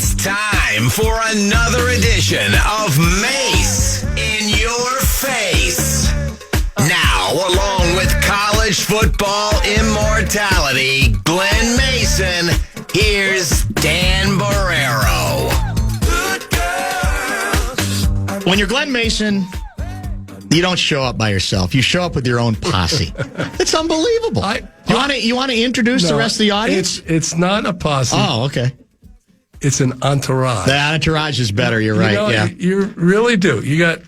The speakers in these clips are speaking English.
It's time for another edition of Mace in Your Face. Now, along with college football immortality, Glenn Mason, here's Dan Barreiro. When you're Glenn Mason, you don't show up by yourself. You show up with your own posse. It's unbelievable. You want to introduce the rest of the audience? It's not a posse. Oh, okay. It's an entourage. The entourage is better. You're right. You really do. You got.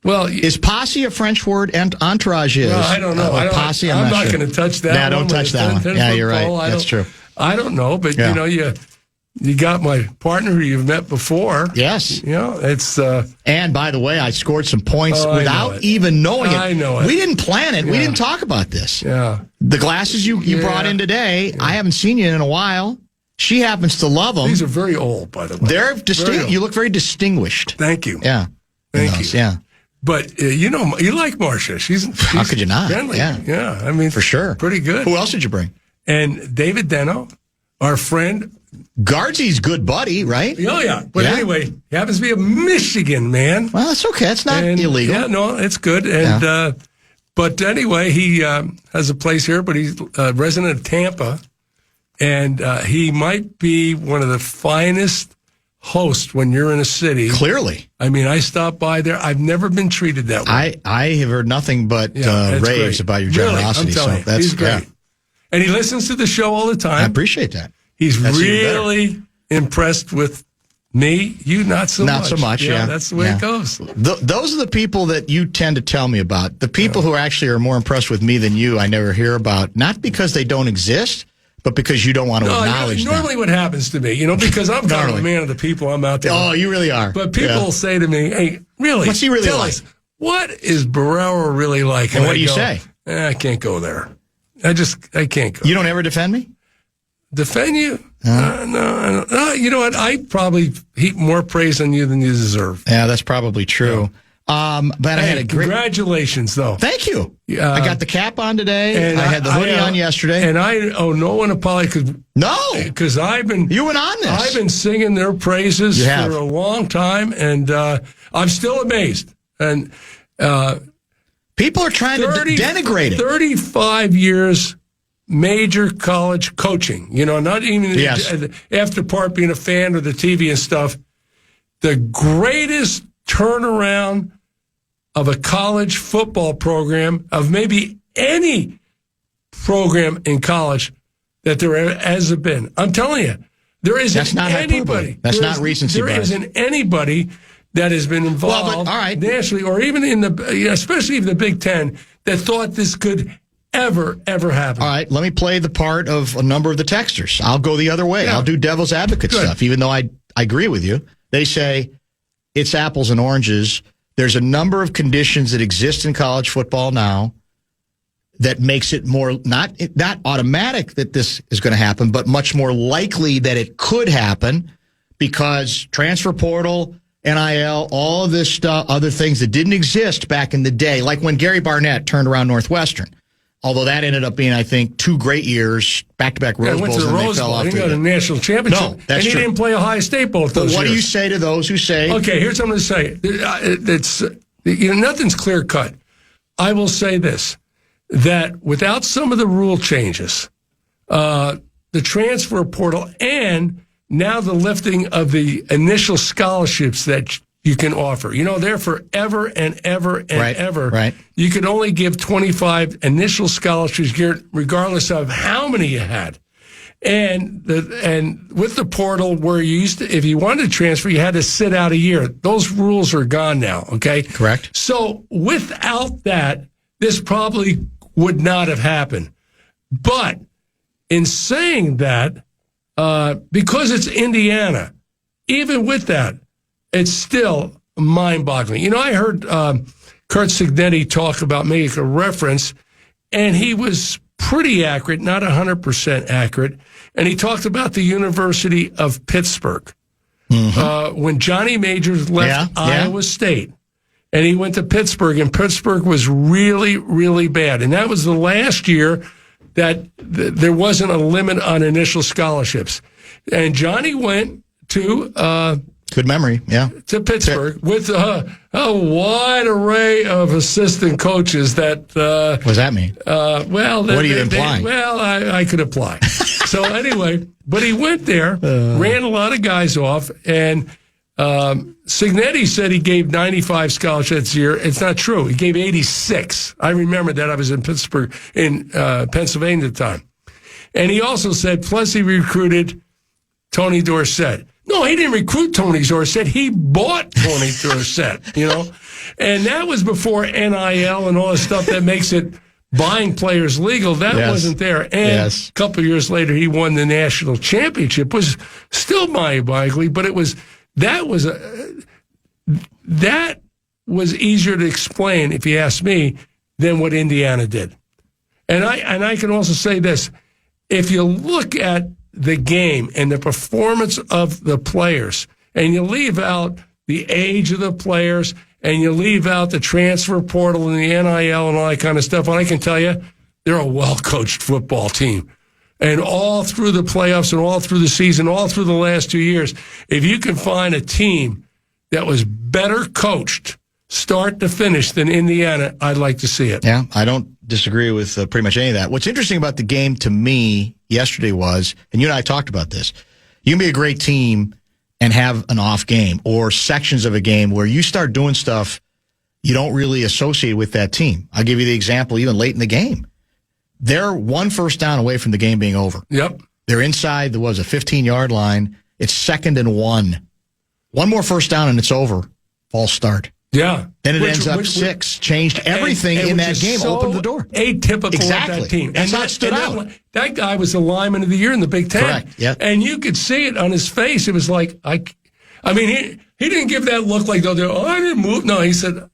Well, is posse a French word? And entourage is. Well, I don't know. Posse. I'm not going to touch that. Yeah, don't touch that one. Yeah, you're right. That's true. I don't know, but you got my partner who you've met before. Yes. It's. And by the way, I scored some points without even knowing it. I know it. We didn't plan it. Yeah. We didn't talk about this. Yeah. The glasses you brought in today, I haven't seen you in a while. She happens to love them. These are very old, by the way. They're distinct. You look very distinguished. Thank you. Yeah. Thank you. Yeah. But, you like Marcia. She's how could you not? Friendly. Yeah. Yeah. I mean, for sure. Pretty good. Who else did you bring? And David Deno, our friend. Guardsy's good buddy, right? Oh, yeah. But anyway, he happens to be a Michigan man. Well, that's okay. It's not illegal. Yeah, no, it's good. And but anyway, he has a place here, but he's a resident of Tampa. And he might be one of the finest hosts when you're in a city. Clearly. I mean, I stopped by there. I've never been treated that way. I have heard nothing but raves about your generosity. Really, I'm telling you, he's great. And he listens to the show all the time. I appreciate that. He's really impressed with me. You, not so much. Not so much, yeah. That's the way it goes. Those are the people that you tend to tell me about. The people who actually are more impressed with me than you, I never hear about. Not because they don't exist, but because you don't want to acknowledge them. Normally what happens to me, because I'm kind of a man of the people. I'm out there. Oh, you really are. But people say to me, hey, really? What's he really tell like? Us, what is Barreiro really like? And what do you say? I can't go there. I can't go. You don't ever defend me? Defend you? No. You know what? I probably heap more praise on you than you deserve. Yeah, that's probably true. Yeah. But I had a great... Congratulations, though. Thank you. I got the cap on today. And I had the hoodie on yesterday. And I owe no one apology. Because I've been... You went on this. I've been singing their praises for a long time, and I'm still amazed. And people are trying to denigrate it. 35 years... major college coaching, not even after part being a fan of the TV and stuff. The greatest turnaround of a college football program, of maybe any program in college that there has been. I'm telling you, there isn't anybody. That's not recency bias. There isn't anybody that has been involved nationally or even in especially in the Big Ten that thought this could ever happen. All right, let me play the part of a number of the texters. I'll go the other way. Yeah. I'll do devil's advocate stuff, even though I agree with you. They say it's apples and oranges. There's a number of conditions that exist in college football now that makes it more, not automatic that this is going to happen, but much more likely that it could happen because transfer portal, NIL, all of this stuff, other things that didn't exist back in the day, like when Gary Barnett turned around Northwestern. Although that ended up being, I think, 2 great years, back-to-back Rose Bowls, and they fell off. He got a national championship. No, that's true. He didn't play Ohio State both those years. What do you say to those who say... Okay, here's what I'm going to say. It's nothing's clear-cut. I will say this, that without some of the rule changes, the transfer portal, and now the lifting of the initial scholarships that you can offer. They're forever and ever and ever. Right. You could only give 25 initial scholarships regardless of how many you had. And with the portal where you used to, if you wanted to transfer, you had to sit out a year. Those rules are gone now, okay? Correct. So without that, this probably would not have happened. But in saying that, because it's Indiana, even with that, it's still mind-boggling. I heard Kurt Signetti talk about making a reference, and he was pretty accurate, not 100% accurate, and he talked about the University of Pittsburgh. Mm-hmm. When Johnny Majors left Iowa State, and he went to Pittsburgh, and Pittsburgh was really, really bad. And that was the last year that there wasn't a limit on initial scholarships. And Johnny went to good memory, yeah, to Pittsburgh with a wide array of assistant coaches. That what does that mean? Well, what are you implying? I could apply. So anyway, but he went there, ran a lot of guys off, and Signetti said he gave 95 scholarships a year. It's not true. He gave 86. I remember that. I was in Pittsburgh, in Pennsylvania at the time. And he also said, plus he recruited Tony Dorsett. No, he didn't recruit Tony Dorsett. He bought Tony Dorsett, you know. And that was before NIL and all the stuff that makes it buying players legal. That wasn't there. And a couple of years later, he won the national championship. Was still mind-boggling, but that was easier to explain, if you ask me, than what Indiana did. And I can also say this. If you look at the game and the performance of the players, and you leave out the age of the players, and you leave out the transfer portal and the NIL and all that kind of stuff, and I can tell you, they're a well-coached football team. And all through the playoffs and all through the season, all through the last 2 years, if you can find a team that was better coached start to finish than Indiana, I'd like to see it. Yeah, I don't disagree with pretty much any of that. What's interesting about the game to me yesterday was, and you and I talked about this, you can be a great team and have an off game or sections of a game where you start doing stuff you don't really associate with that team. I'll give you the example even late in the game. They're one first down away from the game being over. Yep. They're inside, there was a 15-yard line. It's 2nd and 1. One more first down and it's over. False start. Yeah. Then it ends up 6. Changed everything in that game. So opened the door. Atypical of that team. That's how it stood out. That guy was the lineman of the year in the Big Ten. Correct. Yep. And you could see it on his face. It was like, I mean, he didn't give that look like, I didn't move. No, he said,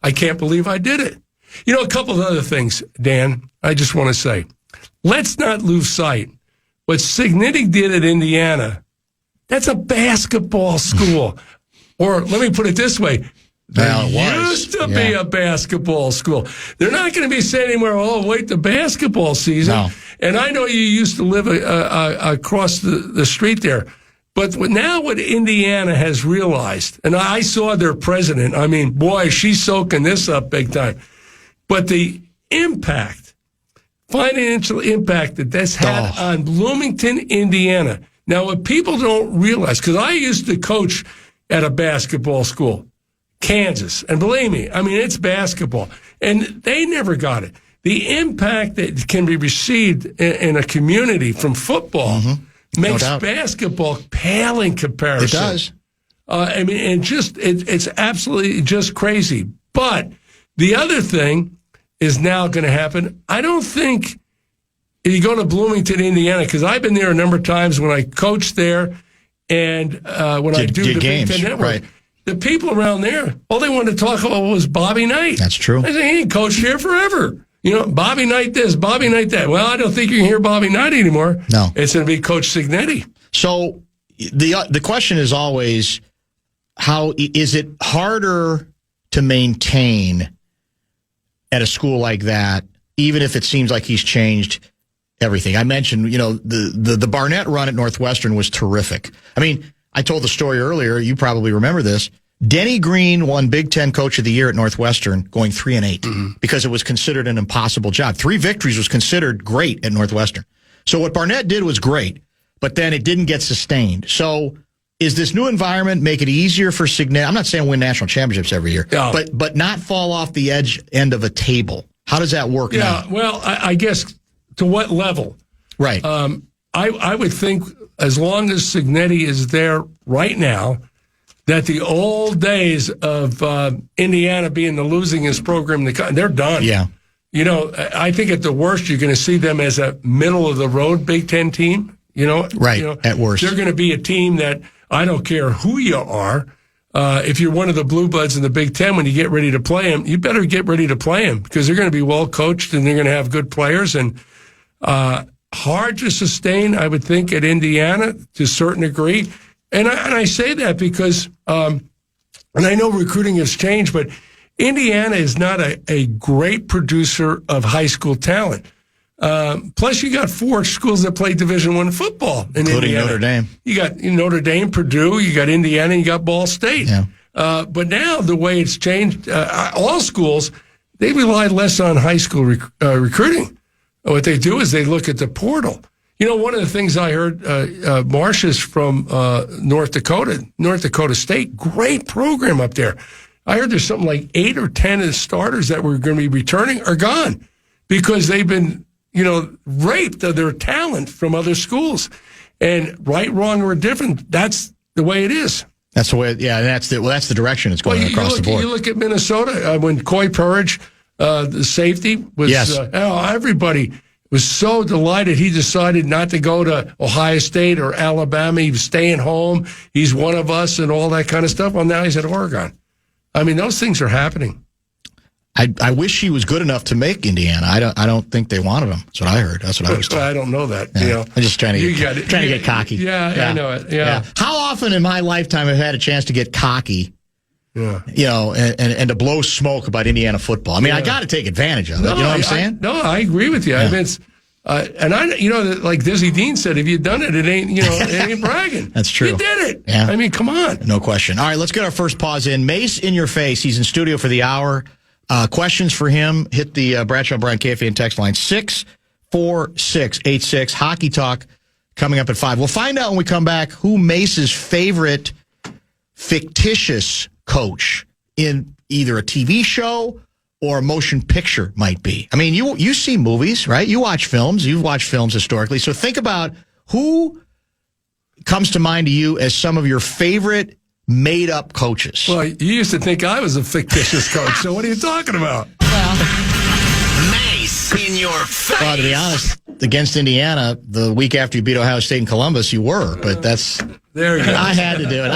I can't believe I did it. You know, a couple of other things, Dan, I just want to say. Let's not lose sight. What Signetti did at Indiana, that's a basketball school. Or let me put it this way. Well, There used to be a basketball school. They're not going to be saying anywhere, wait the basketball season. No. And I know you used to live across the street there. But now what Indiana has realized, and I saw their president, I mean, boy, she's soaking this up big time. But the impact, financial impact that this had on Bloomington, Indiana. Now, what people don't realize, because I used to coach at a basketball school, Kansas. And believe me, I mean, it's basketball. And they never got it. The impact that can be received in a community from football makes basketball pale in comparison. It does. I mean, and it's absolutely just crazy. But the other thing is now going to happen. I don't think if you go to Bloomington, Indiana, because I've been there a number of times when I coach there and when I do the games, Big Ten Network. right. The people around there, all they wanted to talk about was Bobby Knight. That's true. I said, he ain't coached here forever. You know, Bobby Knight this, Bobby Knight that. Well, I don't think you can hear Bobby Knight anymore. No. It's going to be Coach Signetti. So the question is always, how is it harder to maintain at a school like that, even if it seems like he's changed everything? I mentioned, the Barnett run at Northwestern was terrific. I mean, I told the story earlier. You probably remember this. Denny Green won Big Ten Coach of the Year at Northwestern, going 3-8 because it was considered an impossible job. 3 victories was considered great at Northwestern. So what Barnett did was great, but then it didn't get sustained. So is this new environment make it easier for Signetti? I'm not saying win national championships every year, but not fall off the end of a table. How does that work now? Yeah, well, I guess to what level? Right. I would think as long as Signetti is there right now, that the old days of Indiana being the losingest program, they're done. Yeah. You know, I think at the worst, you're going to see them as a middle-of-the-road Big Ten team. Right, at worst. They're going to be a team that I don't care who you are. If you're one of the Blue Bloods in the Big Ten, when you get ready to play them, you better get ready to play them because they're going to be well-coached and they're going to have good players. And hard to sustain, I would think, at Indiana to a certain degree. And I say that because, and I know recruiting has changed, but Indiana is not a great producer of high school talent. Plus, you got 4 schools that play Division I football in including Indiana. Notre Dame. You got Notre Dame, Purdue, you got Indiana, you got Ball State. Yeah. But now the way it's changed, all schools, they rely less on high school recruiting. What they do is they look at the portal. You know, one of the things I heard, Marsh is from North Dakota State, great program up there. I heard there's something like 8 or 10 of the starters that were going to be returning are gone because they've been, raped of their talent from other schools. And right, wrong, or indifferent, that's the way it is. That's the way, yeah, that's the direction it's going across the board. You look at Minnesota, when Coy Purridge, the safety, was, yes. Everybody was so delighted he decided not to go to Ohio State or Alabama. He was staying home. He's one of us and all that kind of stuff. Well, now he's at Oregon. I mean, those things are happening. I wish he was good enough to make Indiana. I don't think they wanted him. That's what I heard. That's what I was told. I don't know that. Yeah. I'm just trying to get cocky. Yeah, I know it. Yeah. How often in my lifetime have I had a chance to get cocky? Yeah. And to blow smoke about Indiana football. I mean, I got to take advantage of it. You know what I'm saying? I agree with you. Yeah. I mean, it's like Dizzy Dean said, if you've done it, it ain't, it ain't bragging. That's true. You did it. Yeah. I mean, come on. No question. All right, let's get our first pause in. Mace in your face. He's in studio for the hour. Questions for him, hit the Bradshaw Bryan KFAN text line 64686. Hockey Talk coming up at 5. We'll find out when we come back who Mace's favorite fictitious coach in either a TV show or a motion picture might be. I mean, you see movies, right? You watch films. You've watched films historically. So think about who comes to mind to you as some of your favorite made-up coaches. Well, you used to think I was a fictitious coach, so what are you talking about? Mace in your face. Well, to be honest, against Indiana, the week after you beat Ohio State and Columbus, you were. But that's... There you go. I had to do it.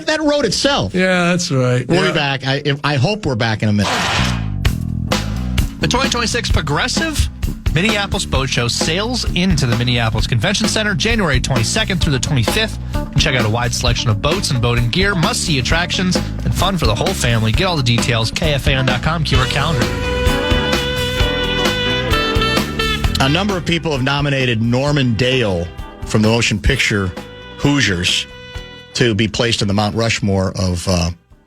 That wrote itself. Yeah, that's right. We'll be back. I hope we're back in a minute. The 2026 Progressive Minneapolis Boat Show sails into the Minneapolis Convention Center January 22nd through the 25th. Check out a wide selection of boats and boating gear, must-see attractions, and fun for the whole family. Get all the details, KFAN.com, keyword calendar. A number of people have nominated Norman Dale from the motion picture Hoosiers to be placed in the Mount Rushmore of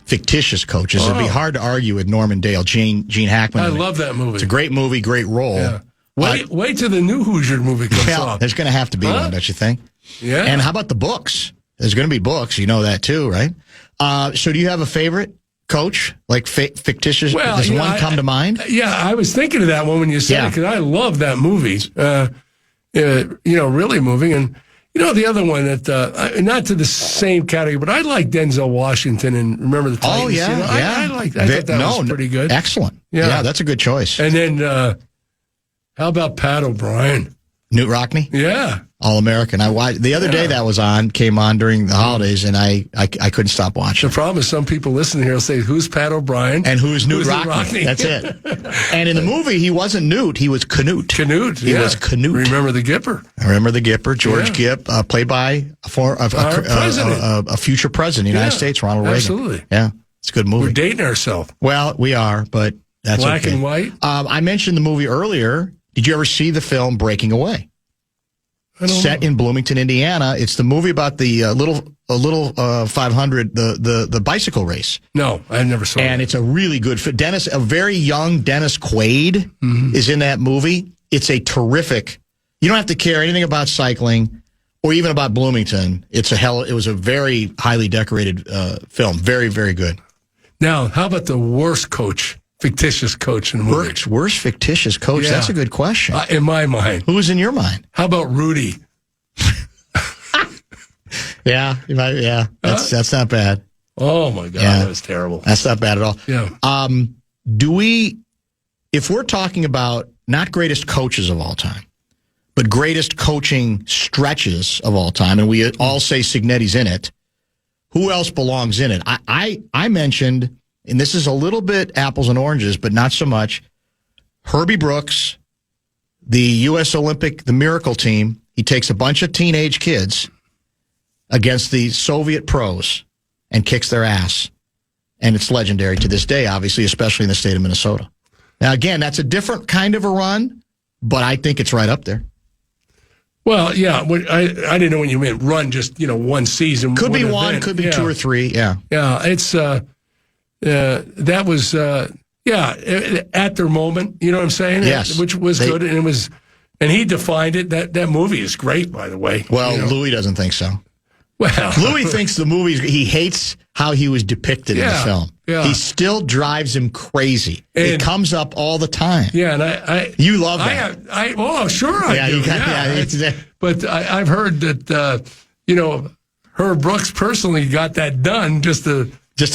fictitious coaches. It'd be hard to argue with Norman Dale, Gene Hackman. I love that movie. It's a great movie, great role. Yeah. Wait till the new Hoosier movie comes out. There's going to have to be one, don't you think? Yeah. And how about the books? There's going to be books. You know that too, right? So do you have a favorite coach, like fictitious? Well, does one come to mind? Yeah, I was thinking of that one when you said it, because I love that movie. Really moving. And, the other one that, not to the same category, but I like Denzel Washington and Remember the Titans. Oh, yeah. I like that. I thought that was pretty good. Excellent. Yeah, that's a good choice. And then, how about Pat O'Brien? Newt Rockne? Yeah. All-American. I watched the other day that came on during the holidays, and I couldn't stop watching. The problem is some people listening here will say, who's Pat O'Brien? And who's Newt Rockne? That's it. And in the movie, he wasn't Newt, he was Canute. He was Canute. Remember the Gipper. I remember the Gipper, George Gipp, played by a future president of the United States, Ronald Reagan. Absolutely. Yeah, it's a good movie. We're dating ourselves. Well, we are, but that's Black okay. and white? I mentioned the movie earlier. Did you ever see the film Breaking Away? Set in Bloomington, Indiana. It's the movie about the little 500, the bicycle race. No, I never saw it. And it's a really good film. A very young Dennis Quaid is in that movie. It's a terrific. You don't have to care anything about cycling or even about Bloomington. It was a very highly decorated film. Very, very good. Now, how about the worst fictitious coach in the movie? Worst fictitious coach? Yeah. That's a good question. In my mind. Who was in your mind? How about Rudy? Yeah. That's not bad. Oh, my God. Yeah. That was terrible. That's not bad at all. Yeah. If we're talking about not greatest coaches of all time, but greatest coaching stretches of all time, and we all say Signetti's in it, who else belongs in it? I mentioned, and this is a little bit apples and oranges, but not so much, Herbie Brooks, the U.S. the Miracle team. He takes a bunch of teenage kids against the Soviet pros and kicks their ass. And it's legendary to this day, obviously, especially in the state of Minnesota. Now, again, that's a different kind of a run, but I think it's right up there. Well, yeah, I didn't know when you meant run just, one season. Could be one, could be 2 or 3, yeah. Yeah, it's, that was, at their moment, you know what I'm saying? Yes. Which was good, and he defined it. That movie is great, by the way. Well, Louis doesn't think so. Well, Louis thinks the movie, he hates how he was depicted in the film. Yeah. He still drives him crazy. It comes up all the time. Yeah, and you love that. Sure I do. But I've heard that, Herb Brooks personally got that done just to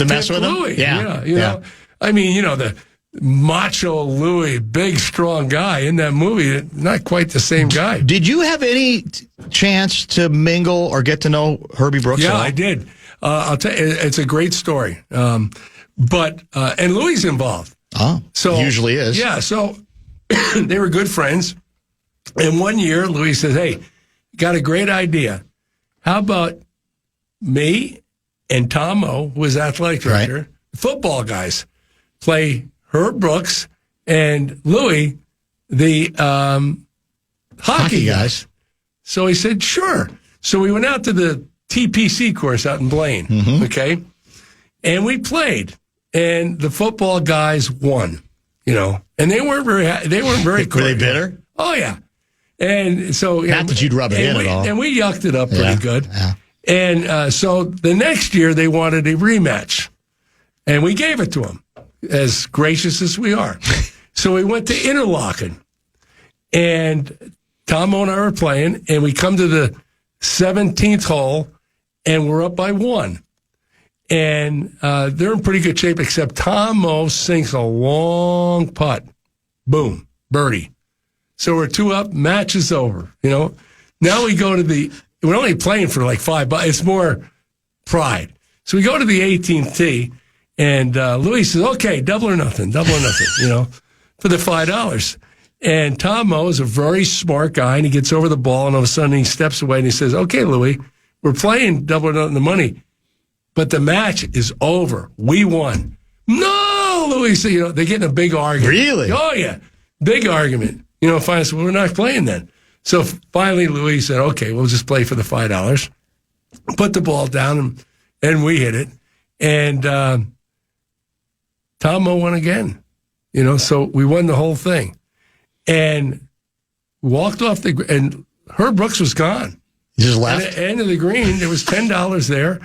mess with Louis. him? Yeah. I mean, the macho Louis, big, strong guy in that movie, not quite the same guy. Did you have any chance to mingle or get to know Herbie Brooks at all? Yeah, I did. I'll tell you, it's a great story. But Louis involved. Oh, so usually is. Yeah, so they were good friends. And one year, Louis says, hey, got a great idea. How about me and Tom O, who was athletic director, football guys, play Herb Brooks and Louis, the hockey guys. So he said, sure. So we went out to the TPC course out in Blaine, okay? And we played, and the football guys won, and they weren't very Were they bitter? Oh, yeah. And so... Not that you'd rub it in at all. And we yucked it up pretty good. Yeah. And so the next year, they wanted a rematch, and we gave it to them, as gracious as we are. So we went to Interlaken, and Tom and I were playing, and we come to the 17th hole, and we're up by 1. And they're in pretty good shape, except Tom Mo sinks a long putt. Boom, birdie. So we're 2 up, match is over, Now we go to we're only playing for like 5, but it's more pride. So we go to the 18th tee, and Louis says, okay, double or nothing, for the $5. And Tom Mo is a very smart guy, and he gets over the ball, and all of a sudden he steps away, and he says, okay, Louis, we're playing double or nothing the money, but the match is over. We won. No, Louis said, they get in a big argument. Really? Oh, yeah, big argument. Finally said, well, we're not playing then. So finally Louis said, okay, we'll just play for the $5. Put the ball down, and we hit it. And Tom Mo won again. So we won the whole thing. And walked off and Herb Brooks was gone. He just left? At the end of the green, there was $10 there.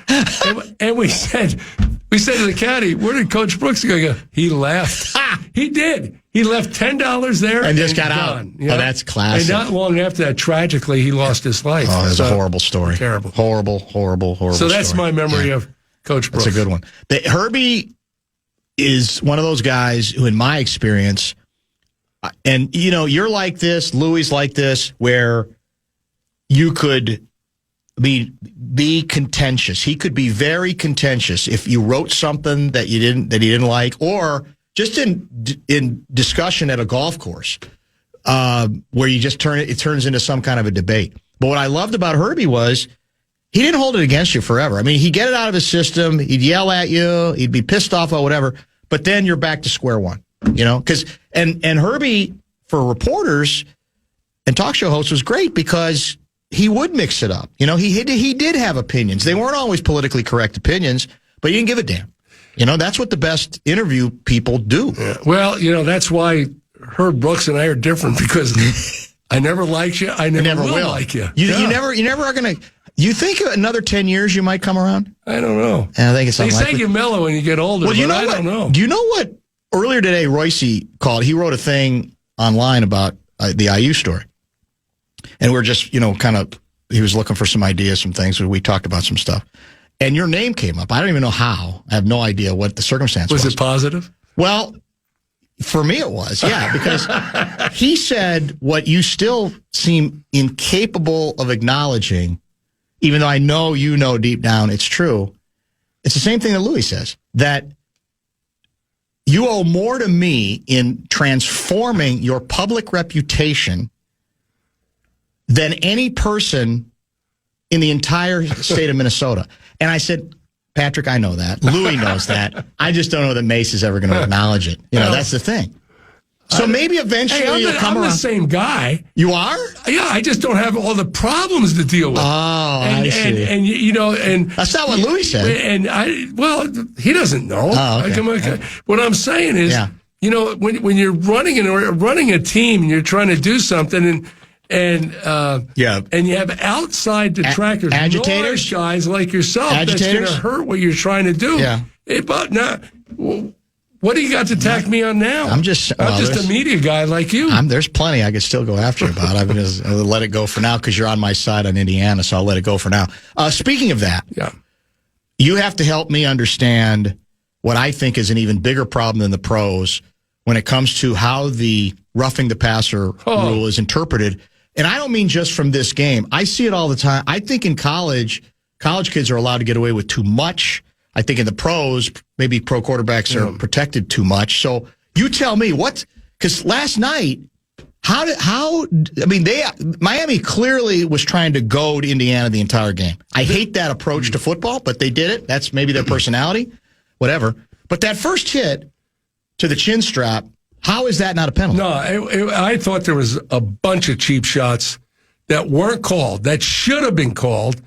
And we said to the caddy, where did Coach Brooks go? He left. He did. He left $10 there. And just got out. Oh, that's classic. And not long after that, tragically, he lost his life. Oh, that's a horrible story. Terrible. Horrible So that's story. my memory of Coach Brooks. That's a good one. Herbie is one of those guys who, in my experience, and, you're like this, Louis like this, where you could be contentious. He could be very contentious if you wrote something that he didn't like, or just in discussion at a golf course, where you just it turns into some kind of a debate. But what I loved about Herbie was he didn't hold it against you forever. I mean, he'd get it out of his system, he'd yell at you, he'd be pissed off or whatever, but then you're back to square one. Because and Herbie, for reporters and talk show hosts, was great because he would mix it up. He did have opinions. They weren't always politically correct opinions, but he didn't give a damn. That's what the best interview people do. Yeah. Well, that's why Herb Brooks and I are different, because I never liked you. I never will like you. You never are going to. You think another 10 years you might come around? I don't know. And I think it's unlikely. They say you mellow when you get older, well, I don't know. Do you know what? Earlier today, Royce called. He wrote a thing online about the IU story. And we're just, he was looking for some ideas, some things. We talked about some stuff. And your name came up. I don't even know how. I have no idea what the circumstance was. Was it positive? Well, for me it was, yeah, because he said what you still seem incapable of acknowledging, even though I know deep down it's true. It's the same thing that Louis says, that you owe more to me in transforming your public reputation than any person in the entire state of Minnesota. And I said, Patrick, I know that. Louis knows that. I just don't know that Mace is ever going to acknowledge it. That's the thing. So maybe eventually you'll come around. I'm the same guy. You are? Yeah, I just don't have all the problems to deal with. Oh, I see. And you know, and that's not what Louis said. And he doesn't know. Oh, okay. What I'm saying is, you know, when you're running a team and you're trying to do something and you have outside detractors, agitators, noise guys like yourself, that's going to hurt what you're trying to do. Yeah. But now, what do you got to tack me on now? I'm just a media guy like you. There's plenty I could still go after you about. I'm going to let it go for now because you're on my side on Indiana, so I'll let it go for now. Speaking of that, you have to help me understand what I think is an even bigger problem than the pros when it comes to how the roughing the passer rule is interpreted. And I don't mean just from this game. I see it all the time. I think in college kids are allowed to get away with too much. I think in the pros, maybe pro quarterbacks are protected too much. So you tell me because last night, Miami clearly was trying to goad Indiana the entire game. I hate that approach to football, but they did it. That's maybe their personality, whatever. But that first hit to the chin strap, how is that not a penalty? No, I thought there was a bunch of cheap shots that weren't called, that should have been called.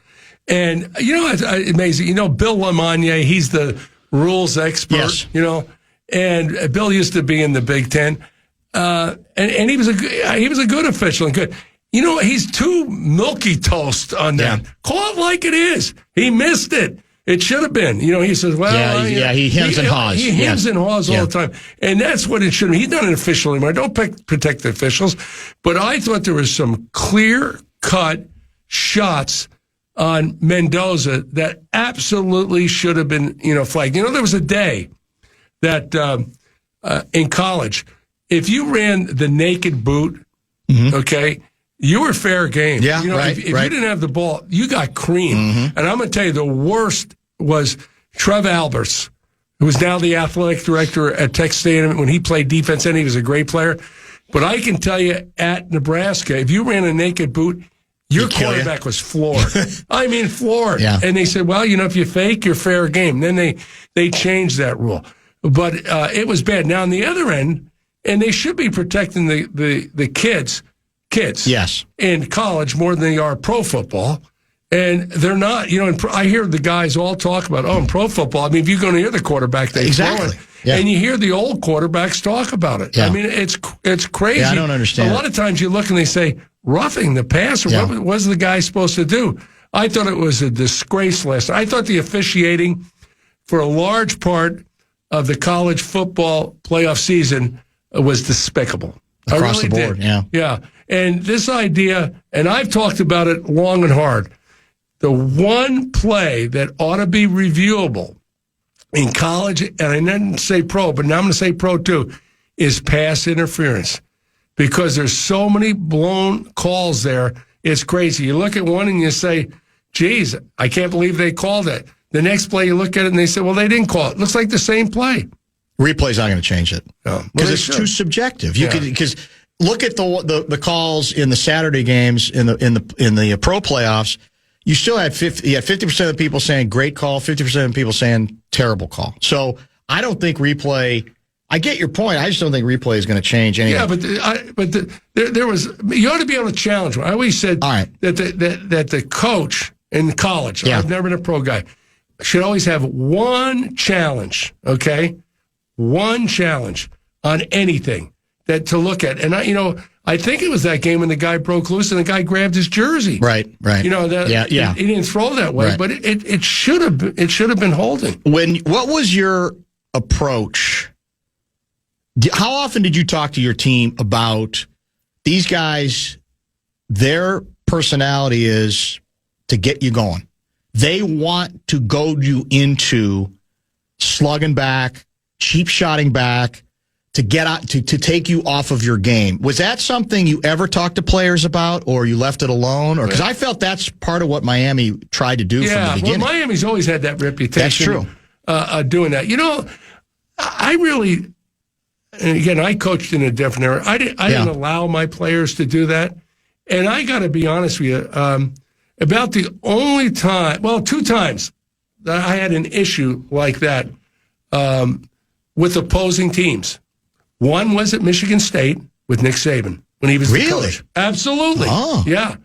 And, you know, it's amazing. You know, Bill LaMagna, he's the rules expert, you know, and Bill used to be in the Big Ten. And he was a good official and good. You know, he's too milky toast on that. Yeah. Call it like it is. He missed it. It should have been. You know, he says, well. He hems and haws. He hems and haws all the time. And that's what it should be. He's not an official anymore. Don't protect the officials. But I thought there was some clear-cut shots on Mendoza that absolutely should have been, you know, flagged. You know, there was a day that in college, if you ran the naked boot, okay, you were fair game. Yeah, you know, if you didn't have the ball, you got creamed. And I'm going to tell you, the worst was Trev Alberts, who was now the athletic director at Texas A&M. When he played defense, and he was a great player. But I can tell you, at Nebraska, if you ran a naked boot, your quarterback was floored. I mean, floored. Yeah. And they said, well, you know, if you fake, you're fair game. Then they changed that rule. But it was bad. Now, on the other end, and they should be protecting the kids, yes, in college more than they are pro football. And they're not, you know, I hear the guys all talk about, in pro football, I mean, if you're going to hear the quarterback, they throw it. Yeah. And you hear the old quarterbacks talk about it. Yeah. I mean, it's crazy. Yeah, I don't understand. A lot of times you look and they say, roughing the passer, what was the guy supposed to do? I thought it was a disgrace last night. I thought the officiating for a large part of the college football playoff season was despicable. Across the board, Yeah. And this idea, and I've talked about it long and hard, the one play that ought to be reviewable in college, and I didn't say pro, but now I'm going to say pro too, is pass interference. Because there's so many blown calls there, it's crazy. You look at one and you say, geez, I can't believe they called it. The next play, you look at it and they say, well, they didn't call it. Looks like the same play. Replay's not going to change it. Because it's too subjective. Because look at the calls in the Saturday games in the pro playoffs. You still had 50% of the people saying great call, 50% of the people saying terrible call. So I don't think replay. I get your point. I just don't think replay is going to change anything. Yeah, but there was, you ought to be able to challenge. I always said that the coach in college, I've never been a pro guy, should always have one challenge. Okay, one challenge on anything to look at. And I think it was that game when the guy broke loose and the guy grabbed his jersey. Right. You know, he didn't throw that way, but it should have been holding. What was your approach? How often did you talk to your team about these guys? Their personality is to get you going. They want to goad you into slugging back, cheap shotting back, to get out to take you off of your game. Was that something you ever talked to players about, or you left it alone? Or because I felt that's part of what Miami tried to do from the beginning. Well, Miami's always had that reputation. That's true. Doing that. You know, I really, and again, I coached in a different era. I didn't allow my players to do that. And I got to be honest with you, about the only time, well, 2 times that I had an issue like that with opposing teams. One was at Michigan State with Nick Saban when he was the Really? coach. Absolutely. Oh. Yeah.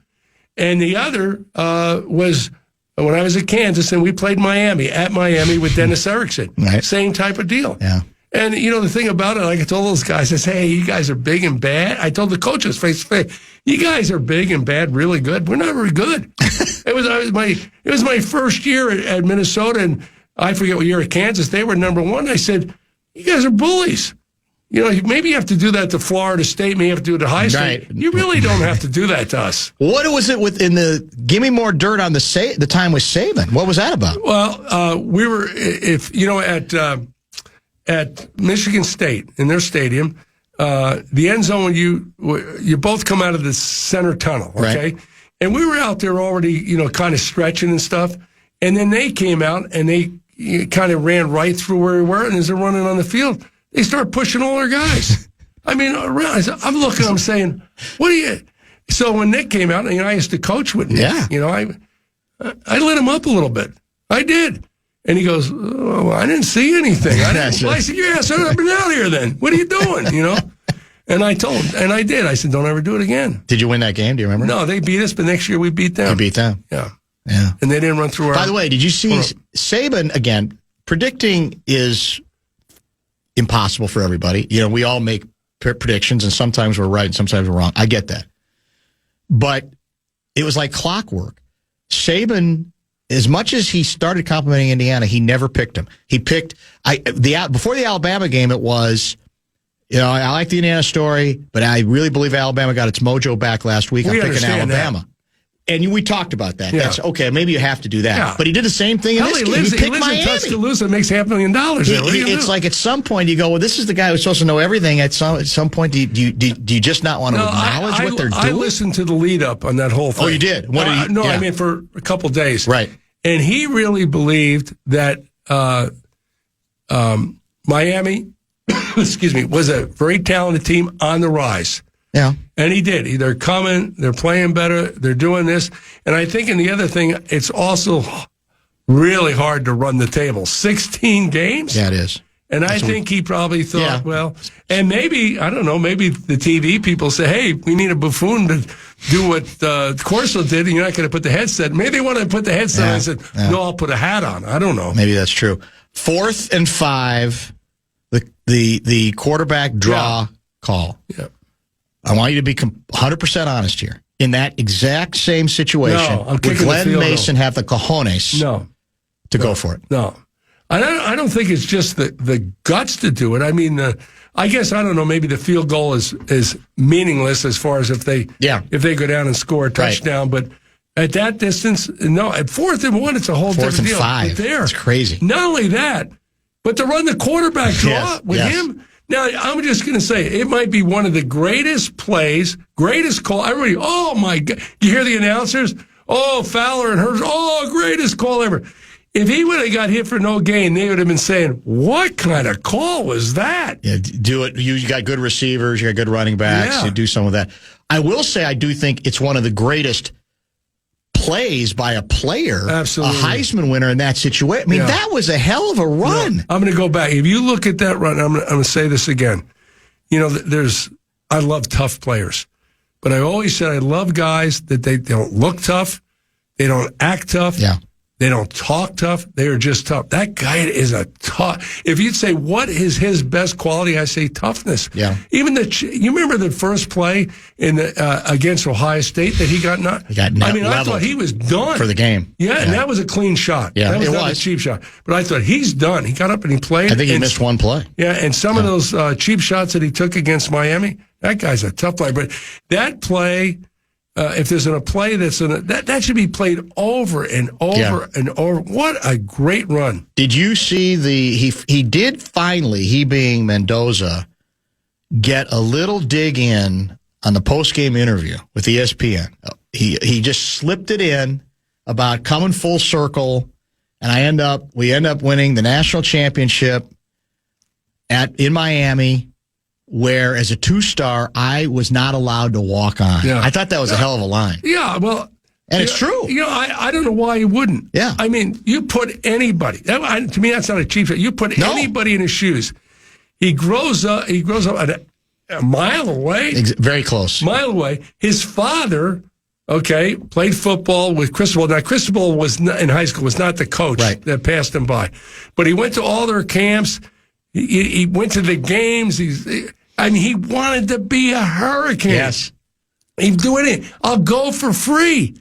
And the other was when I was at Kansas and we played at Miami with Dennis Erickson. Right. Same type of deal. Yeah. And, the thing about it, like I told those guys, I said, hey, you guys are big and bad. I told the coaches face to face, you guys are big and bad, really good. We're not very good. It was my first year at Minnesota, and I forget what year at Kansas. They were number one. I said, you guys are bullies. Maybe you have to do that to Florida State. Maybe you have to do it to High State. Right. You really don't have to do that to us. What was it within give me more dirt on the time with Saban? What was that about? Well, we were, at Michigan State in their stadium, the end zone, you both come out of the center tunnel, okay? Right. And we were out there already, kind of stretching and stuff. And then they came out and they kind of ran right through where we were. And as they're running on the field, they start pushing all their guys. I mean, I'm looking, I'm saying, what are you? So when Nick came out, I used to coach with Nick. Yeah. I lit him up a little bit. I did. And he goes, oh, I didn't see anything. I said, your ass hasn't been out here then. What are you doing, And I told him, and I did. I said, don't ever do it again. Did you win that game? Do you remember? No, they beat us, but next year we beat them. You beat them? Yeah. Yeah. And they didn't run through our... By the way, did you see Saban, again, predicting is impossible for everybody. We all make predictions, and sometimes we're right and sometimes we're wrong. I get that. But it was like clockwork. Saban... As much as he started complimenting Indiana, he never picked them. He picked before the Alabama game. It was, I like the Indiana story, but I really believe Alabama got its mojo back last week. I'm picking Alabama, and we talked about that. Yeah. That's okay. Maybe you have to do that. Yeah. But he did the same thing in this game. He picked Miami. In Tuscaloosa, makes $500,000. It's like at some point you go, well, this is the guy who's supposed to know everything. At some point, do you just not want to acknowledge what they're doing? I listened to the lead up on that whole thing. Oh, you did? What did I mean for a couple days. Right. And he really believed that Miami, was a very talented team on the rise. Yeah. And he did. They're coming, they're playing better, they're doing this. And I think in the other thing, it's also really hard to run the table. 16 games? Yeah, it is. And I think he probably thought, well, and maybe, I don't know, maybe the TV people say, hey, we need a buffoon to do what Corso did, and you're not going to put the headset. Maybe they want to put the headset on and said, no, I'll put a hat on. I don't know. Maybe that's true. 4th and 5, the quarterback draw call. Yeah. I want you to be 100% honest here. In that exact same situation, would Glenn Mason have the cojones to go for it? No. I don't think it's just the guts to do it. I mean, I guess, I don't know, maybe the field goal is meaningless as far as if they go down and score a touchdown. But at that distance, no. At 4th and 1, it's a whole different deal. 4th and 5. It's crazy. Not only that, but to run the quarterback draw with him. Now, I'm just going to say, it might be one of the greatest plays, greatest call. Everybody, oh, my God. You hear the announcers? Oh, Fowler and Hurst. Oh, greatest call ever. If he would have got hit for no gain, they would have been saying, what kind of call was that? Yeah, do it. You got good receivers. You got good running backs. Yeah. You do some of that. I will say I do think it's one of the greatest plays by a player, absolutely, a Heisman winner in that situation. I mean, that was a hell of a run. Yeah. I'm going to go back. If you look at that run, I'm going to say this again. I love tough players, but I always said I love guys that they don't look tough, they don't act tough. Yeah. They don't talk tough. They are just tough. That guy is a tough. If you'd say, what is his best quality? I say toughness. Yeah. Even you remember the first play in against Ohio State that he got not. I thought he was done for the game. Yeah, and that was a clean shot. Yeah, that was not a cheap shot. But I thought he's done. He got up and he played. I think he missed one play. Yeah, and some of those cheap shots that he took against Miami, that guy's a tough player. But that play. If there's a play that should be played over and over and over. What a great run! Did you see he did finally, he being Mendoza, get a little dig in on the post game interview with ESPN. He just slipped it in about coming full circle, and we end up winning the national championship in Miami. Where, as a 2-star, I was not allowed to walk on. Yeah. I thought that was a hell of a line. Yeah, well... And it's true. I don't know why you wouldn't. Yeah. I mean, you put anybody... to me, that's not a cheap shot. You put anybody in his shoes. He grows up a mile away. Very close. Mile away. His father, played football with Cristobal. Now, Cristobal was in high school, was not the coach that passed him by. But he went to all their camps. He went to the games. He wanted to be a Hurricane. Yes. He'd do anything. I'll go for free.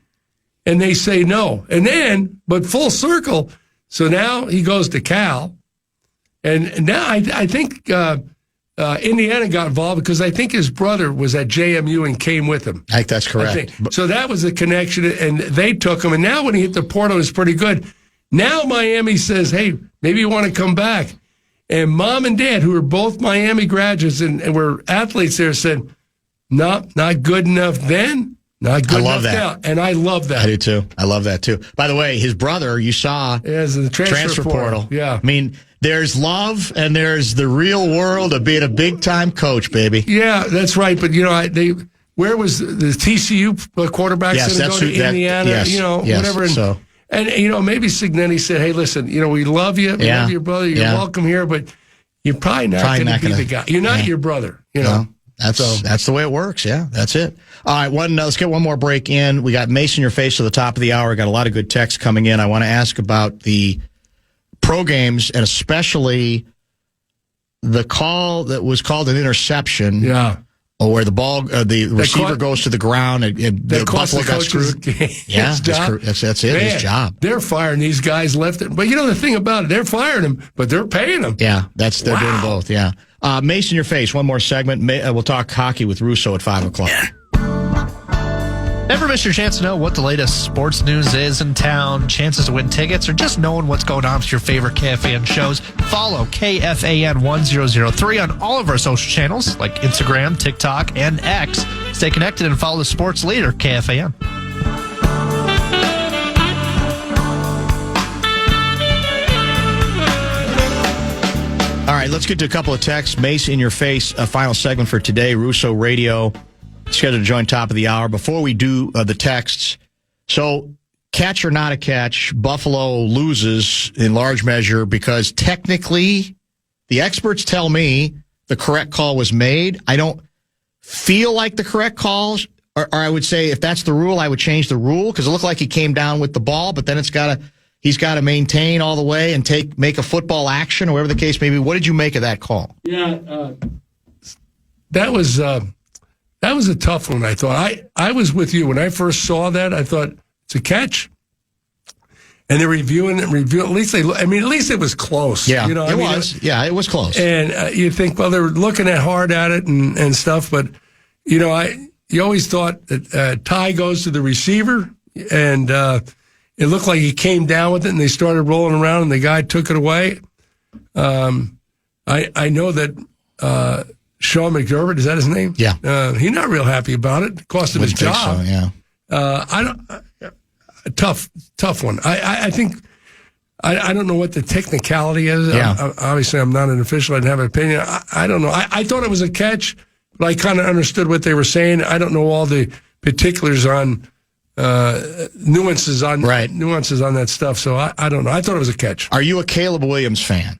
And they say no. And then, but full circle, so now he goes to Cal. And now I think Indiana got involved because I think his brother was at JMU and came with him. I think that's correct. So that was the connection, and they took him. And now when he hit the portal, it was pretty good. Now Miami says, hey, maybe you want to come back. And mom and dad, who are both Miami graduates and were athletes there, said, no, not good enough then, not good enough now. And I love that. I do too. I love that too. By the way, his brother, you saw, is the transfer portal. Yeah. I mean, there's love and there's the real world of being a big-time coach, baby. Yeah, that's right. But, where was the TCU quarterback? Yes, that's who, Indiana, whatever. So. And, maybe Signetti said, hey, listen, we love you. We love your brother. You're welcome here, but you're probably not going to be the guy. You're not your brother, No, that's the way it works. Yeah, that's it. All right, let's get one more break in. We got Mace in your face at the top of the hour. Got a lot of good texts coming in. I want to ask about the pro games and especially the call that was called an interception. Yeah. Where the ball, the receiver goes to the ground and the Buffalo got screwed. Yeah, that's it. Man, his job. They're firing these guys left. But the thing about it, they're firing them, but they're paying them. Yeah, they're doing both. Yeah. Mace in your face. One more segment. We'll talk hockey with Russo at 5:00. Never miss your chance to know what the latest sports news is in town, chances to win tickets, or just knowing what's going on with your favorite KFAN shows. Follow KFAN 1003 on all of our social channels like Instagram, TikTok, and X. Stay connected and follow the sports leader, KFAN. All right, let's get to a couple of texts. Mace in your face, a final segment for today. Russo Radio. Scheduled to join top of the hour. Before we do the texts, so catch or not a catch, Buffalo loses in large measure because technically the experts tell me the correct call was made. I don't feel like the correct calls, or I would say if that's the rule, I would change the rule because it looked like he came down with the ball, but then he's got to maintain all the way and make a football action or whatever the case may be. What did you make of that call? Yeah, that was a tough one, I thought. I was with you. When I first saw that, I thought, it's a catch. And they're reviewing it. At least it was close. Yeah, it was. Yeah, it was close. And you think, well, they're looking hard at it and stuff. But, you always thought that Ty goes to the receiver. And it looked like he came down with it, and they started rolling around, and the guy took it away. I know that Sean McDermott, is that his name? Yeah. He's not real happy about it. It cost him his job. So, yeah. Tough one. I think I don't know what the technicality is. Yeah. Obviously, I'm not an official. I didn't have an opinion. I don't know. I thought it was a catch, but I kind of understood what they were saying. I don't know all the particulars on nuances on that stuff. So I don't know. I thought it was a catch. Are you a Caleb Williams fan?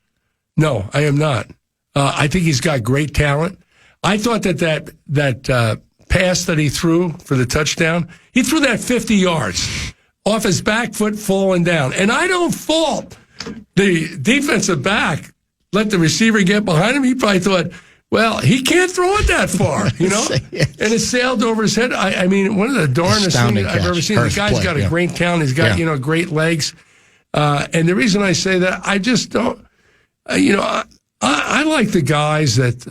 No, I am not. I think he's got great talent. I thought that pass that he threw for the touchdown, he threw that 50 yards off his back foot falling down. And I don't fault the defensive back. Let the receiver get behind him. He probably thought, well, he can't throw it that far, Yes. And it sailed over his head. I mean, one of the darnest things I've ever seen. The guy's got a great talent. He's got, great legs. And the reason I say that, I just don't, I like the guys that,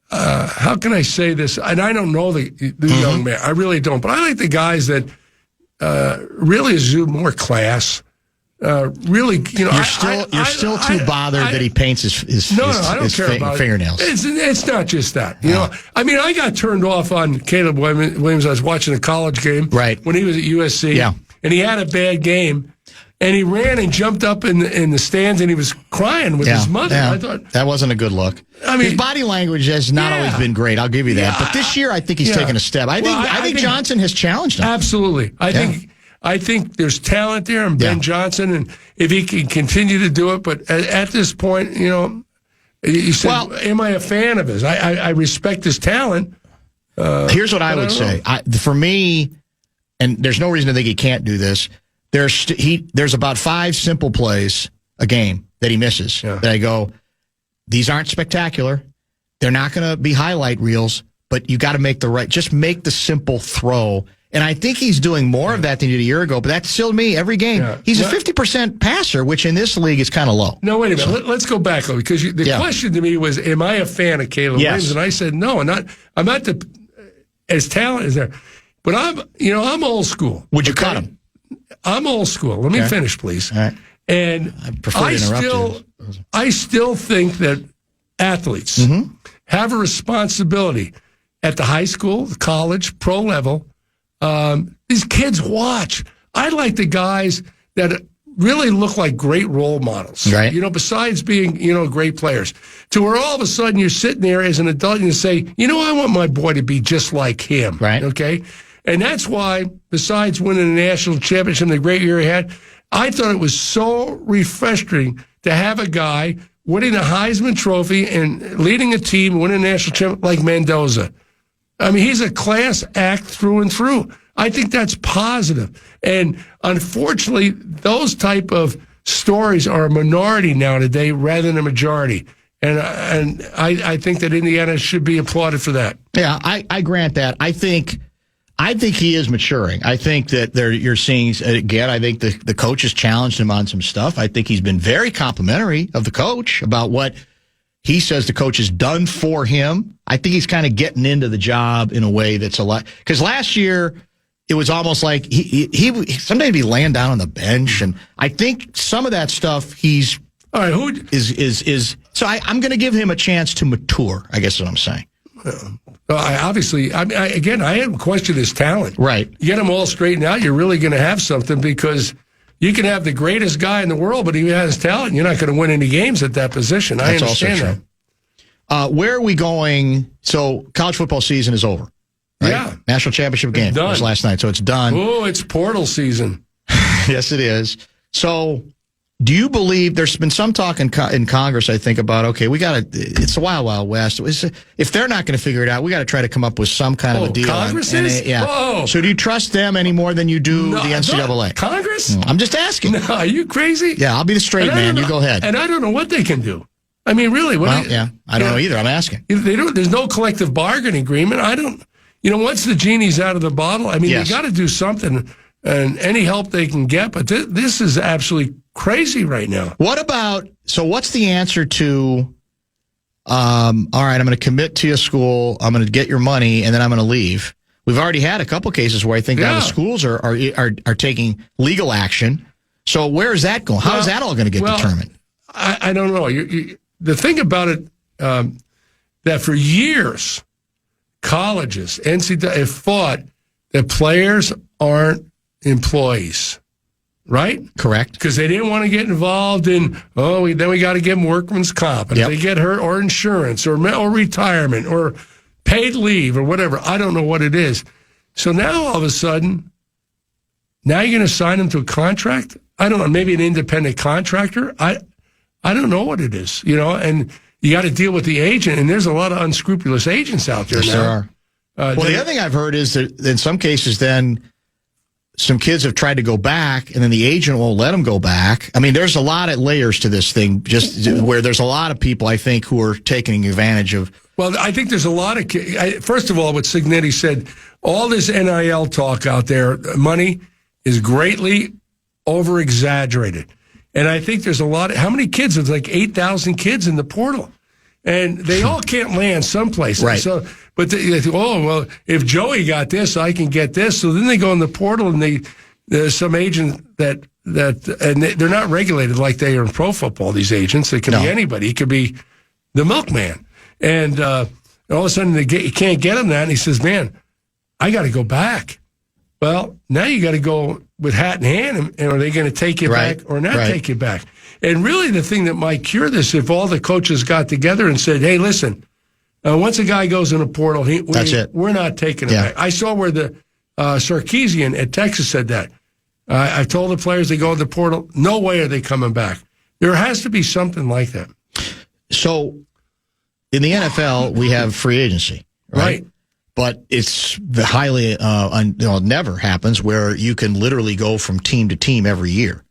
how can I say this? And I don't know the young man. I really don't. But I like the guys that really exude more class. You're still too bothered that he paints his I don't care about fingernails. It's not just that. You know, I mean, I got turned off on Caleb Williams. I was watching a college game when he was at USC, and he had a bad game. And he ran and jumped up in the stands, and he was crying with his mother. Yeah. I thought that wasn't a good look. I mean, his body language has not always been great. I'll give you that. But this year, I think he's taken a step. I think Johnson has challenged him. Absolutely. I think there's talent there in Ben Johnson, and if he can continue to do it. But at this point, You said, am I a fan of his? I respect his talent. Here's what I would say. For me, and there's no reason to think he can't do this, there's about 5 simple plays a game that he misses. Yeah. That I go, these aren't spectacular. They're not going to be highlight reels, but you got to make just make the simple throw. And I think he's doing more of that than he did a year ago, but that's still me every game. Yeah. He's a 50% passer, which in this league is kind of low. No, wait a minute. Let's go back, though, because the question to me was, am I a fan of Caleb Williams? And I said, no, I'm not as talented as there. But I'm old school. Would you cut him? I'm old school. Let me finish, please. All right. And I still think that athletes have a responsibility at the high school, the college, pro level. These kids watch. I like the guys that really look like great role models. Right. Besides being, great players. To where all of a sudden you're sitting there as an adult and you say, I want my boy to be just like him. Right. Okay? And that's why, besides winning the national championship and the great year he had, I thought it was so refreshing to have a guy winning a Heisman Trophy and leading a team, winning a national championship like Mendoza. I mean, he's a class act through and through. I think that's positive. And unfortunately, those type of stories are a minority now today rather than a majority. And I think that Indiana should be applauded for that. Yeah, I grant that. I think he is maturing. I think that you're seeing, again, I think the coach has challenged him on some stuff. I think he's been very complimentary of the coach about what he says the coach has done for him. I think he's kind of getting into the job in a way that's a lot. Because last year, it was almost like he sometimes he'd be laying down on the bench. And I think some of that stuff he's... All right, is so I'm going to give him a chance to mature, I guess is what I'm saying. I haven't questioned his talent. Right. You get him all straightened out, you're really going to have something, because you can have the greatest guy in the world, but he has talent. You're not going to win any games at that position. That's I understand that. Where are we going? So college football season is over. Right? Yeah. National championship game was last night, so it's done. Oh, it's portal season. Yes, it is. So... do you believe there's been some talk in Congress, I think, about, okay, it's the Wild Wild West. If they're not going to figure it out, we got to try to come up with some kind of a deal. Congress is? Yeah. Whoa. So do you trust them any more than you do the NCAA? Congress? I'm just asking. No, are you crazy? Yeah, I'll be the straight man. You go ahead. And I don't know what they can do. I mean, really. I don't know either. I'm asking. There's no collective bargaining agreement. Once the genie's out of the bottle, I mean, you got to do something. And any help they can get, but this is absolutely crazy right now. What's the answer to, all right, I'm going to commit to a school, I'm going to get your money, and then I'm going to leave. We've already had a couple cases where I think now the schools are taking legal action. So where is that going? How is that all going to get determined? I don't know. The thing about it, that for years, colleges, NCAA have fought that players aren't employees, right? Correct. Because they didn't want to get involved in, then we got to give them workman's comp. And if they get hurt, or insurance, or retirement, or paid leave, or whatever. I don't know what it is. So now all of a sudden, now you're going to sign them to a contract? I don't know, maybe an independent contractor? I don't know what it is, and you got to deal with the agent, and there's a lot of unscrupulous agents out there now. Yes, there are. The other thing I've heard is that in some cases then some kids have tried to go back, and then the agent won't let them go back. I mean, there's a lot of layers to this thing, just where there's a lot of people, I think, who are taking advantage of. Well, I think there's a lot of first of all, what Signetti said, all this NIL talk out there, money is greatly over-exaggerated. And I think there's a lot how many kids? There's like 8,000 kids in the portal. And they all can't land someplace. Right. So, but they think, if Joey got this, I can get this. So then they go in the portal, and there's some agent and they're not regulated like they are in pro football. These agents, it can be anybody. It could be the milkman, and all of a sudden you can't get him that, and he says, "Man, I got to go back." Well, now you got to go with hat in hand, and are they going to take you back or not take you back? And really, the thing that might cure this, if all the coaches got together and said, "Hey, listen, once a guy goes in a portal, we're not taking him back." I saw where the Sarkisian at Texas said that. I told the players they go in the portal, no way are they coming back. There has to be something like that. So in the NFL, we have free agency, right? But it's the highly, it never happens where you can literally go from team to team every year.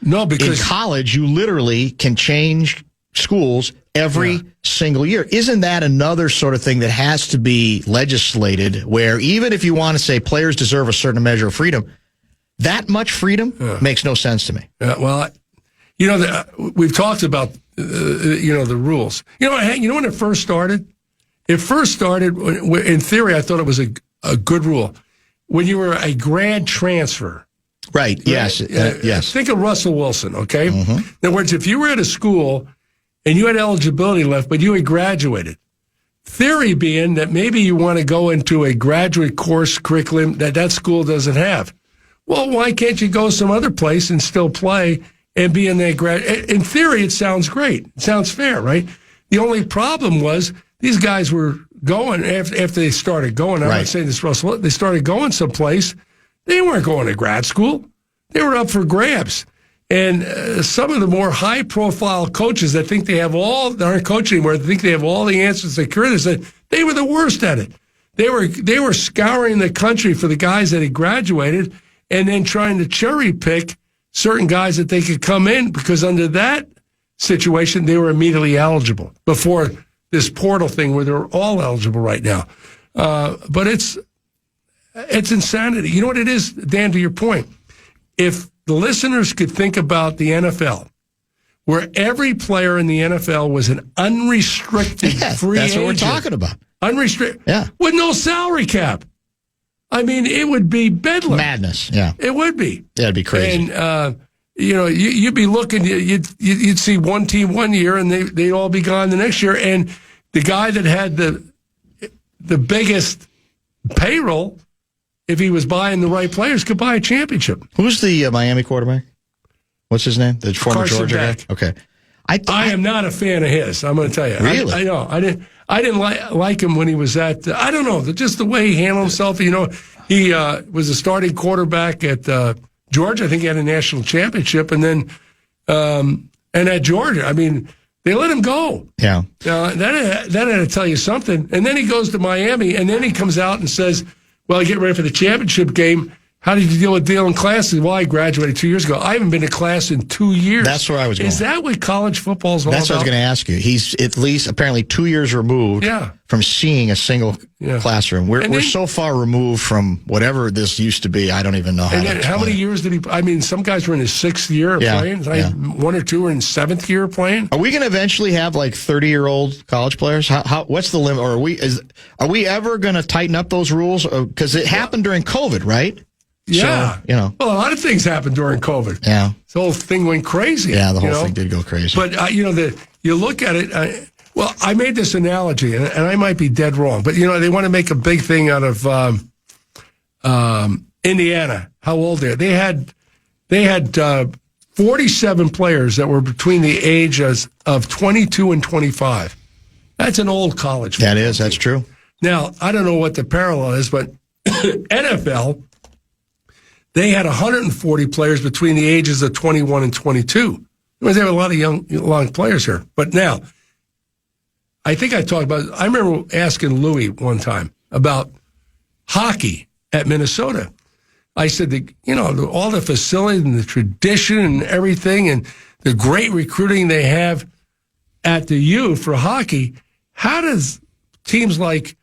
No, because in college, you literally can change schools every single year. Isn't that another sort of thing that has to be legislated where even if you want to say players deserve a certain measure of freedom, that much freedom makes no sense to me. Well, we've talked about, the rules. You know when it first started? It first started, in theory, I thought it was a good rule. When you were a grad transfer. Right, yes, yes. Think of Russell Wilson, okay? Mm-hmm. In other words, if you were at a school and you had eligibility left, but you had graduated, theory being that maybe you want to go into a graduate course curriculum that school doesn't have. Well, why can't you go some other place and still play and be in that grad? In theory, it sounds great. It sounds fair, right? The only problem was these guys were going after they started going. I'm not saying this, Russell. They started going someplace. They weren't going to grad school. They were up for grabs. And some of the more high-profile coaches that think they aren't coaching anymore, think they have all the answers to career, they were the worst at it. They were scouring the country for the guys that had graduated and then trying to cherry-pick certain guys that they could come in because under that situation, they were immediately eligible before this portal thing where they're all eligible right now. But it's insanity. You know what it is, Dan, to your point? If the listeners could think about the NFL, where every player in the NFL was an unrestricted free agent. That's what we're talking about. Unrestricted. Yeah. With no salary cap. I mean, it would be bedlam. Madness, yeah. It would be. Yeah, it'd be crazy. And, you'd be looking, you'd see one team one year and they'd all be gone the next year. And the guy that had the biggest payroll, if he was buying the right players, could buy a championship. Who's the Miami quarterback? What's his name? The former Carson Georgia Beck. guy? Okay. I am not a fan of his, I'm going to tell you. Really? I know. I didn't like him when he was at, I don't know, just the way he handled himself. He was a starting quarterback at Georgia. I think he had a national championship. And then, and at Georgia, I mean, they let him go. Yeah. That had to tell you something. And then he goes to Miami, and then he comes out and says, well, get ready for the championship game. How did you deal with dealing classes? Well, I graduated 2 years ago. I haven't been to class in 2 years. That's where I was going. Is that what college football is all about? That's what I was going to ask you. He's at least apparently 2 years removed from seeing a single classroom. We're so far removed from whatever this used to be. I don't even know how to explain. How many years did he? I mean, some guys were in his 6th year of playing. One or two were in 7th year playing. Are we going to eventually have like 30-year-old college players? What's the limit? Or are we ever going to tighten up those rules? Because it happened during COVID, right? Yeah. So, well, a lot of things happened during COVID. Yeah. This whole thing went crazy. Yeah, the whole thing did go crazy. But, you look at it, well, I made this analogy, and I might be dead wrong, but, they want to make a big thing out of Indiana, how old they are. They had 47 players that were between the ages of 22 and 25. That's an old college. That is, that's true. Now, I don't know what the parallel is, but NFL, they had 140 players between the ages of 21 and 22. They have a lot of young players here. But now, I think I remember asking Louis one time about hockey at Minnesota. I said, all the facilities and the tradition and everything and the great recruiting they have at the U for hockey, how does teams like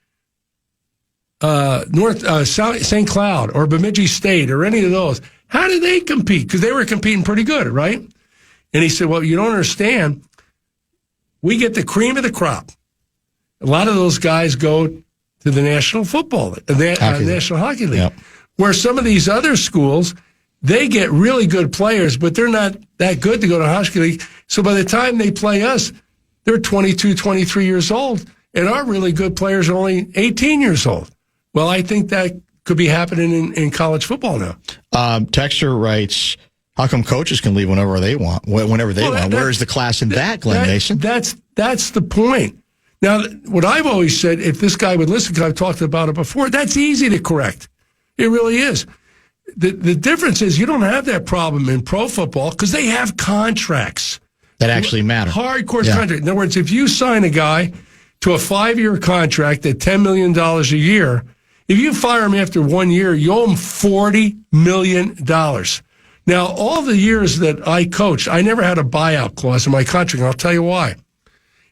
St. Cloud or Bemidji State or any of those, how do they compete? Because they were competing pretty good, right? And he said, well, you don't understand. We get the cream of the crop. A lot of those guys go to the National Football League, National Hockey League, where some of these other schools, they get really good players, but they're not that good to go to Hockey League. So by the time they play us, they're 22, 23 years old, and our really good players are only 18 years old. Well, I think that could be happening in college football now. Texter writes, how come coaches can leave whenever they want? Where is the class in that, Glenn Mason? That's the point. Now, what I've always said, if this guy would listen, because I've talked about it before, that's easy to correct. It really is. The difference is you don't have that problem in pro football because they have contracts. That actually matter. Hardcore contract. In other words, if you sign a guy to a 5-year contract at $10 million a year. If you fire him after 1 year, you owe him $40 million. Now, all the years that I coached, I never had a buyout clause in my contract, and I'll tell you why.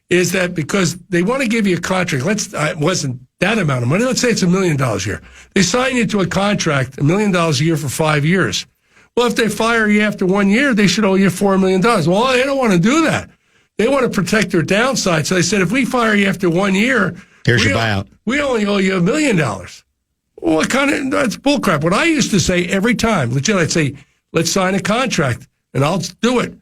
Is that because they want to give you a contract. It wasn't that amount of money. Let's say it's $1 million a year. They sign you to a contract, $1 million a year for 5 years. Well, if they fire you after 1 year, they should owe you $4 million. Well, they don't want to do that. They want to protect their downside. So they said, if we fire you after 1 year, here's your buyout. We only owe you $1 million. Well, that's bullcrap. What I used to say every time, legit, I'd say, let's sign a contract, and I'll do it. $1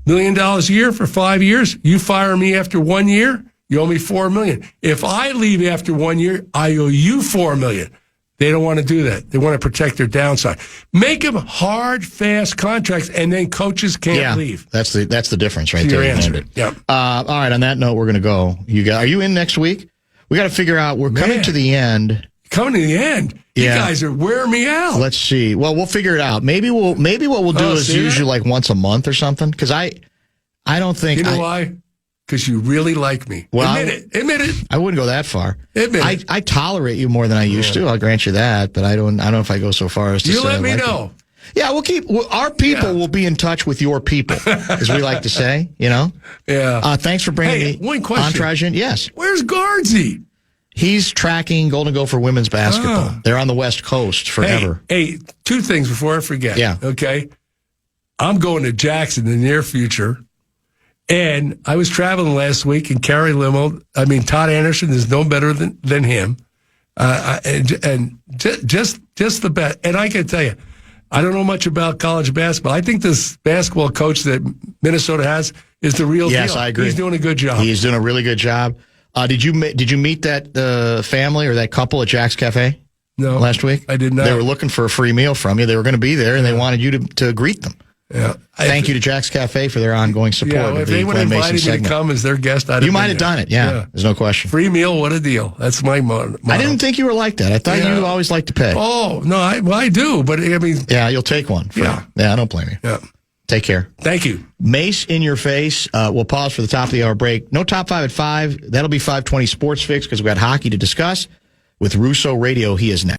million a year for 5 years. You fire me after 1 year, you owe me $4 million. If I leave after 1 year, I owe you $4 million. They don't want to do that. They want to protect their downside. Make them hard, fast contracts, and then coaches can't leave. That's the difference right Your there. answer. Yep. All right. On that note, we're going to go. Are you in next week? We got to figure out. We're coming to the end. Coming to the end. You guys are wearing me out. Let's see. Well, we'll figure it out. Maybe what we'll do is usually like once a month or something. Because I don't think. You know why? Because you really like me. Well, Admit it. I wouldn't go that far. Admit it. I tolerate you more than I used to. I'll grant you that. But I don't know if I go so far as to say. You let me know. Yeah, our people will be in touch with your people, as we like to say. You know. Yeah. Thanks for bringing one question. Entourage in. Yes. Where's Guardsy? He's tracking Golden Gopher women's basketball. They're on the West Coast forever. Hey, 2 things before I forget. Yeah. Okay. I'm going to Jackson in the near future. And I was traveling last week and Carrie Limo, Todd Anderson is no better than him. And just the best. And I can tell you, I don't know much about college basketball. I think this basketball coach that Minnesota has is the real deal. Yes, I agree. He's doing a good job. He's doing a really good job. Did you meet that family or that couple at Jack's Cafe? No, last week? I did not. They were looking for a free meal from you. They were going to be there, and they wanted you to greet them. Yeah. Thank you to Jack's Cafe for their ongoing support. Yeah, if anyone invited me to come as their guest, you might have done it. Yeah, there's no question. Free meal, what a deal. That's my motto. I didn't think you were like that. I thought you always liked to pay. Oh, no, I do, but Yeah, you'll take one. Yeah, I don't blame you. Yeah. Take care. Thank you. Mace in your face. We'll pause for the top of the hour break. No top 5 at 5. That'll be 5:20 Sports Fix because we've got hockey to discuss. With Russo Radio, he is next.